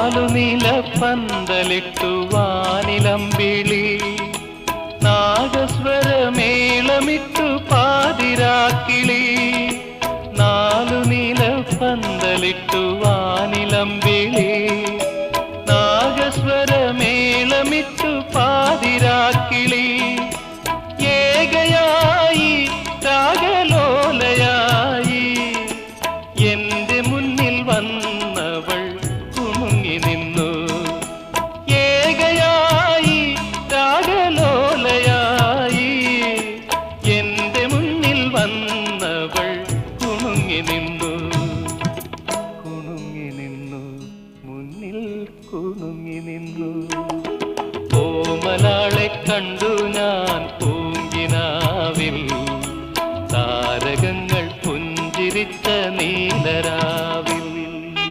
നാലുനില പന്തലിട്ടു വാനിലമ്പിളി നാഗസ്വരമേളമിട്ടു പാതിരാക്കിളി നാലുനില പന്തലിട്ടു വാനിലമ്പിളി നാഗസ്വരമേളമിട്ടു പാതിരാക്കിളി ഏകയായി രാഗലോലയായി എന്റെ മുന്നിൽ വന്നവൾ കുണുങ്ങി നിന്നു ഏകയായി രാഗലോലയായി എന്റെ മുന്നിൽ വന്നവൾ കുണുങ്ങി നിന്നു മുന്നിൽ കുണുങ്ങി നിന്നു ഓമലാളെ കണ്ടു ഞാൻ